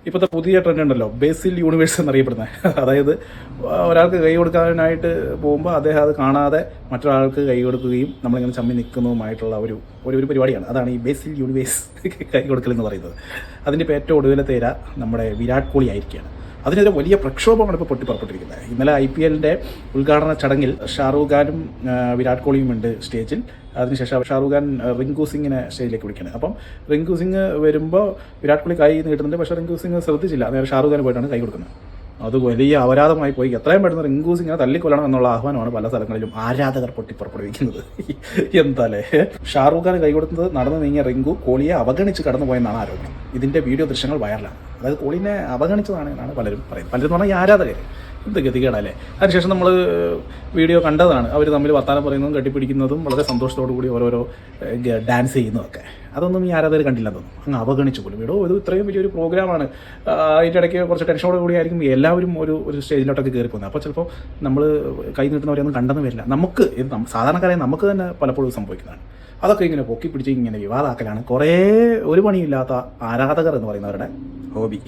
ഇപ്പോഴത്തെ പുതിയ ട്രെൻഡ് ഉണ്ടല്ലോ, ബേസിൽ യൂണിവേഴ്സ് എന്നറിയപ്പെടുന്നത്. അതായത് ഒരാൾക്ക് കൈ കൊടുക്കാനായിട്ട് പോകുമ്പോൾ അദ്ദേഹം അത് കാണാതെ മറ്റൊരാൾക്ക് കൈ കൊടുക്കുകയും നമ്മളിങ്ങനെ ചമ്മി നിൽക്കുന്നതുമായിട്ടുള്ള ഒരു ഒരു പരിപാടിയാണ്. അതാണ് ഈ ബേസിൽ യൂണിവേഴ്സ് കൈ കൊടുക്കൽ എന്ന് പറയുന്നത്. അതിൻ്റെ ഇപ്പോൾ ഏറ്റവും ഒടുവിലത്തെ ഇര നമ്മുടെ വിരാട് കോഹ്ലി ആയിരിക്കുകയാണ്. അതിനെതിരെ വലിയ പ്രക്ഷോഭമാണ് ഇപ്പോൾ പൊട്ടിപ്പുറപ്പെട്ടിരിക്കുന്നത്. ഇന്നലെ IPLന്റെ ഉദ്ഘാടന ചടങ്ങിൽ ഷാറൂഖ് ഖാനും വിരാട് കോഹ്ലിയും ഉണ്ട് സ്റ്റേജിൽ. അതിനുശേഷം ഷാറൂഖ് ഖാൻ റിങ്കു സിംഗിനെ സ്റ്റേജിലേക്ക് വിളിക്കുന്നത്. അപ്പം റിങ്കു സിംഗ് വരുമ്പോൾ വിരാട് കോഹ്ലി കൈ നീട്ടുന്നുണ്ട്. പക്ഷേ റിങ്കു സിംഗ് ശ്രദ്ധിച്ചില്ല. നേരെ ഷാറൂഖ് ഖാൻ പോയിട്ടാണ് കൈ കൊടുക്കുന്നത്. അത് വലിയ അപരാധമായി പോയി. എത്രയും പെട്ടെന്ന് റിങ്കു സിംഗിനെ തല്ലിക്കൊല്ലണം എന്നുള്ള ആഹ്വാനമാണ് പല സ്ഥലങ്ങളിലും ആരാധകർ പൊട്ടിപ്പുറപ്പെടുവിക്കുന്നത്. എന്താലേ, ഷാറൂഖ് ഖാൻ കൈ കൊടുത്തത് നടന്നു നീങ്ങിയ റിങ്കു കോഹ്ലിയെ അവഗണിച്ച് കടന്നുപോയെന്നാണ് ആരോപണം. ഇതിൻ്റെ വീഡിയോ ദൃശ്യങ്ങൾ വൈറലാണ്. അതായത് കോഹ്ലിനെ അവഗണിച്ചതാണ് എന്നാണ് പലരും പറയുന്നത്. പലരും പറഞ്ഞാൽ ഈ ആരാധകർ എന്ത് ഗതികേടല്ലേ. അതിനുശേഷം നമ്മൾ വീഡിയോ കണ്ടതാണ്. അവർ തമ്മിൽ വർത്താനം പറയുന്നതും കെട്ടിപ്പിടിക്കുന്നതും വളരെ സന്തോഷത്തോടു കൂടി ഓരോരോ ഡാൻസ് ചെയ്യുന്നതൊക്കെ. അതൊന്നും ഈ ആരാധകർ കണ്ടില്ലെന്ന് തോന്നുന്നു. അങ്ങ് അവഗണിച്ചു പോലും. ഇത് ഇത്രയും വലിയൊരു പ്രോഗ്രാമാണ്. അതിൻ്റെ ഇടയ്ക്ക് കുറച്ച് ടെൻഷനോട് കൂടി ആയിരിക്കും എല്ലാവരും ഒരു സ്റ്റേജിലോട്ടൊക്കെ കയറി പോകുന്നത്. അപ്പോൾ ചിലപ്പോൾ നമ്മൾ കൈ നീട്ടുന്നവരെയൊന്നും കണ്ടെന്ന് വരില്ല. നമുക്ക് സാധാരണക്കാരായി നമുക്ക് തന്നെ പലപ്പോഴും സംഭവിക്കുന്നതാണ്. അതൊക്കെ ഇങ്ങനെ പൊക്കി പിടിച്ച് ഇങ്ങനെ വിവാദമാക്കലാണ് കുറേ ഒരു പണിയില്ലാത്ത ആരാധകർ എന്ന് പറയുന്നവരുടെ ഹോബി.